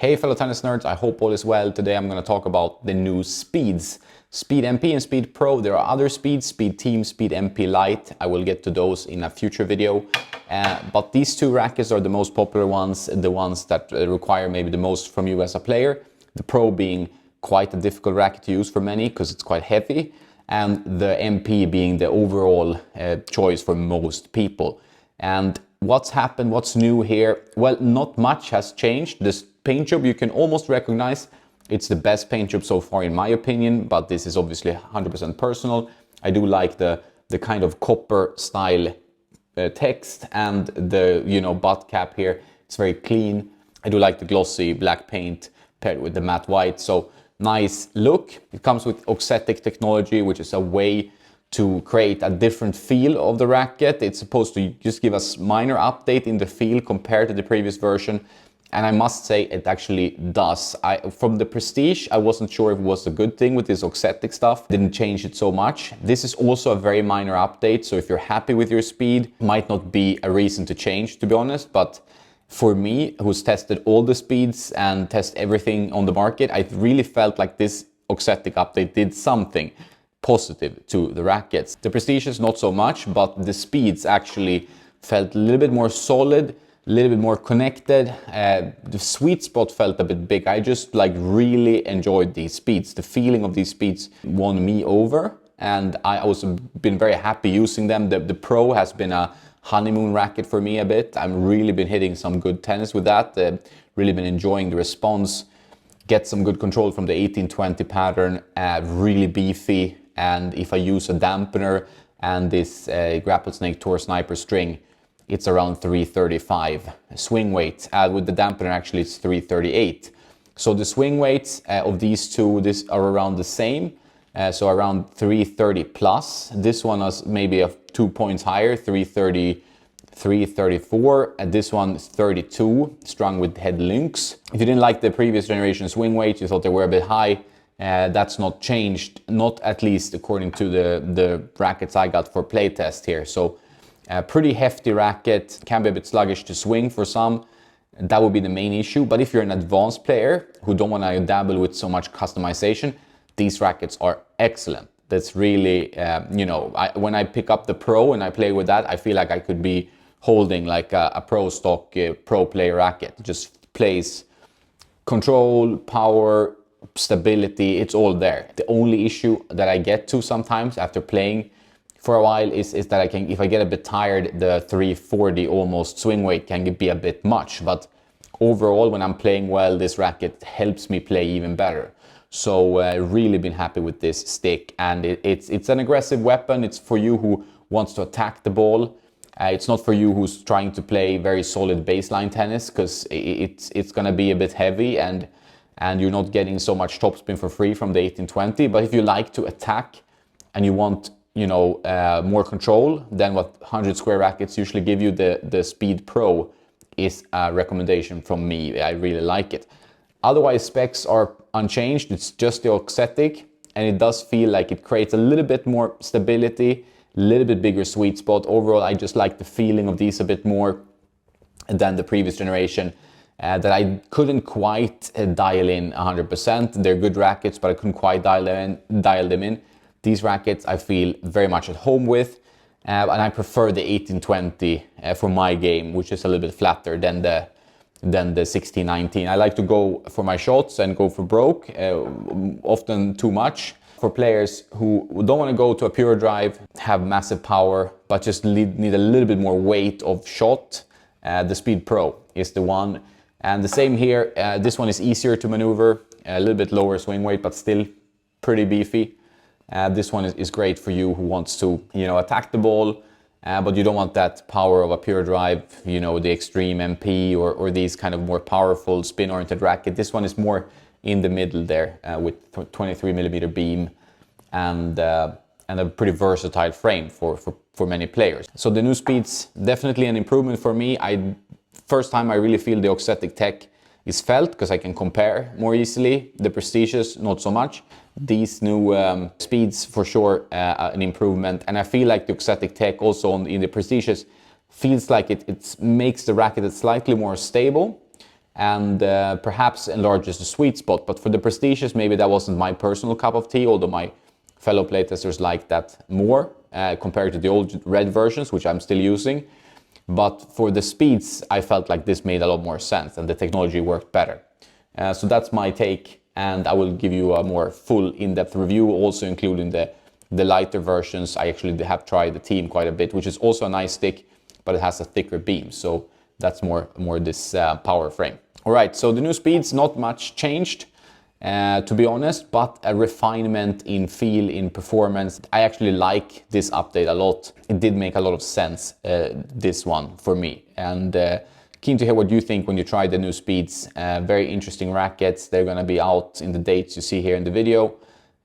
Hey fellow tennis nerds, I hope all is well. Today I'm going to talk about the new speeds. Speed MP and Speed Pro. There are other speeds, Speed Team, Speed MP Lite. I will get to those in a future video. But these two rackets are the most popular ones, the ones that require maybe the most from you as a player. The Pro being quite a difficult racket to use for many because it's quite heavy, and the MP being the overall choice for most people. And what's happened, what's new here? Well, not much has changed. This paint job you can almost recognize. It's the best paint job so far in my opinion, but this is obviously 100% personal. I do like the kind of copper style text and the butt cap here. It's very clean. I do like the glossy black paint paired with the matte white. So nice look. It comes with auxetic technology, which is a way to create a different feel of the racket. It's supposed to just give us minor update in the feel compared to the previous version. And I must say it actually does. From the Prestige, I wasn't sure if it was a good thing with this auxetic stuff. Didn't change it so much. This is also a very minor update. So if you're happy with your speed, might not be a reason to change, to be honest. But for me, who's tested all the speeds and test everything on the market, I really felt like this auxetic update did something positive to the rackets. The Prestige is not so much, but the speeds actually felt a little bit more solid, a little bit more connected. The sweet spot felt a bit big. I just really enjoyed these speeds. The feeling of these speeds won me over, and I also been very happy using them. The Pro has been a honeymoon racket for me a bit. I've really been hitting some good tennis with that. Really been enjoying the response. Get some good control from the 1820 pattern. Really beefy. And if I use a dampener and this Grapple Snake Tour Sniper string, it's around 335. Swing weight with the dampener actually it's 338. So the swing weights of these two are around the same. So around 330 plus. This one is maybe 2 points higher, 330, 334, and this one is 32, strung with head links. If you didn't like the previous generation swing weights, you thought they were a bit high, that's not changed, not at least according to the rackets I got for playtest here. So pretty hefty racket, can be a bit sluggish to swing for some. That would be the main issue. But if you're an advanced player who don't want to dabble with so much customization, these rackets are excellent. That's really, when I pick up the Pro and I play with that, I feel like I could be holding like a pro stock pro player racket. It just plays control, power, stability, it's all there. The only issue that I get to sometimes after playing for a while is that if I get a bit tired, the 340 almost swing weight can be a bit much. But overall, when I'm playing well, this racket helps me play even better. So really been happy with this stick, and it's an aggressive weapon. It's for you who wants to attack the ball. It's not for you who's trying to play very solid baseline tennis, because it's gonna be a bit heavy and you're not getting so much topspin for free from the 1820. But if you like to attack and you want more control than what 100 square rackets usually give you, the Speed Pro is a recommendation from me. I really like it. Otherwise, specs are unchanged. It's just the auxetic, and it does feel like it creates a little bit more stability, a little bit bigger sweet spot. Overall, I just like the feeling of these a bit more than the previous generation. That I couldn't quite dial in 100%. They're good rackets, but I couldn't quite dial them in. These rackets I feel very much at home with, and I prefer the 1820 for my game, which is a little bit flatter than the 1619. I like to go for my shots and go for broke, often too much. For players who don't want to go to a pure drive, have massive power, but just need a little bit more weight of shot, the Speed Pro is the one. And the same here, this one is easier to maneuver, a little bit lower swing weight, but still pretty beefy. This one is great for you who wants to, attack the ball, but you don't want that power of a pure drive, the Extreme MP or these kind of more powerful spin-oriented racket. This one is more in the middle there with 23mm beam and a pretty versatile frame for many players. So the new speeds, definitely an improvement for me. First time I really feel the auxetic tech is felt, because I can compare more easily. The Prestiges, not so much. These new speeds, for sure, an improvement. And I feel like the auxetic tech also in the Prestiges feels like it makes the racket slightly more stable. and perhaps enlarges the sweet spot. But for the prestigious, maybe that wasn't my personal cup of tea, although my fellow playtesters like that more compared to the old red versions, which I'm still using. But for the speeds, I felt like this made a lot more sense and the technology worked better. So that's my take, and I will give you a more full in-depth review, also including the lighter versions. I actually have tried the Team quite a bit, which is also a nice stick, but it has a thicker beam. So that's more this power frame. All right, so the new speeds, not much changed, to be honest, but a refinement in feel, in performance. I actually like this update a lot. It did make a lot of sense, this one for me. And keen to hear what you think when you try the new speeds. Very interesting rackets. They're gonna be out in the dates you see here in the video.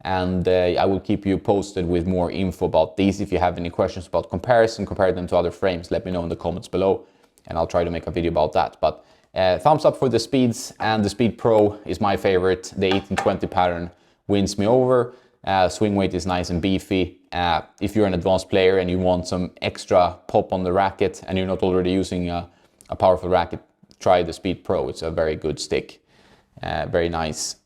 And I will keep you posted with more info about these. If you have any questions about comparison, compare them to other frames, let me know in the comments below, and I'll try to make a video about that. But thumbs up for the speeds, and the Speed Pro is my favorite. The 1820 pattern wins me over. Swing weight is nice and beefy. If you're an advanced player and you want some extra pop on the racket and you're not already using a powerful racket, try the Speed Pro. It's a very good stick. Very nice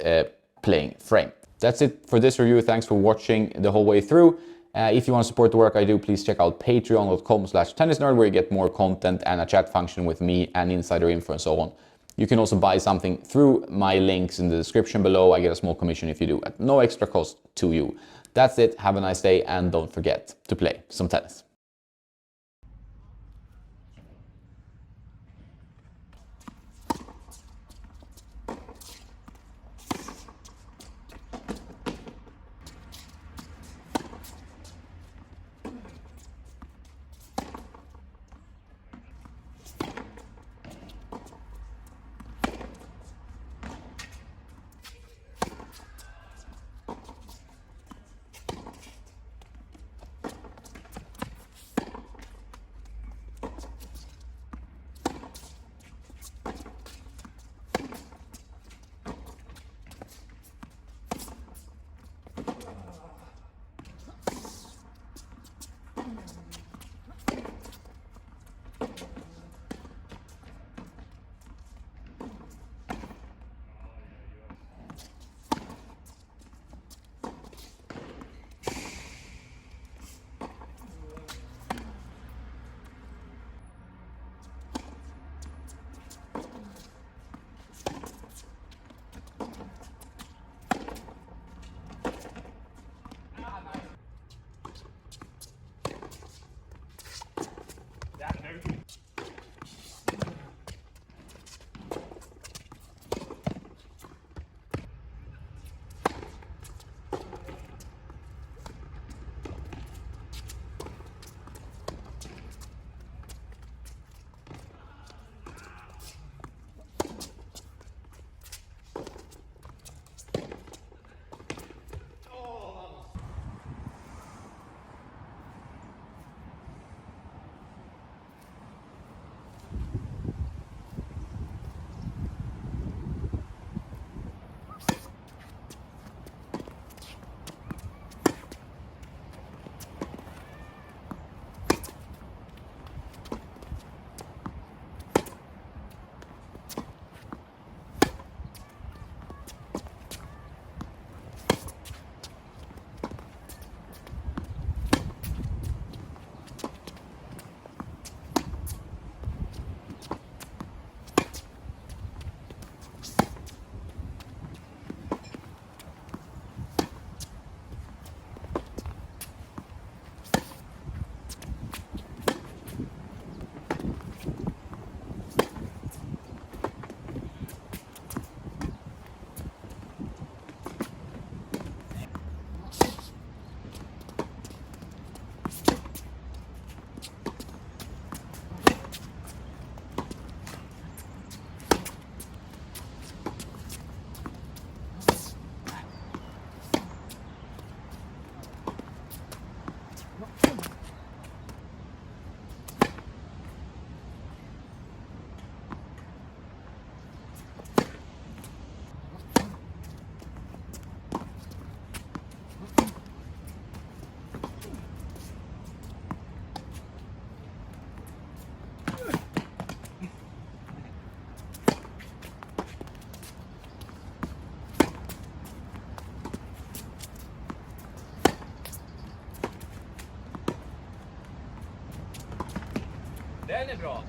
playing frame. That's it for this review. Thanks for watching the whole way through. If you want to support the work I do, please check out patreon.com/tennisnerd, where you get more content and a chat function with me and insider info and so on. You can also buy something through my links in the description below. I get a small commission if you do, at no extra cost to you. That's it. Have a nice day, and don't forget to play some tennis. Den är bra.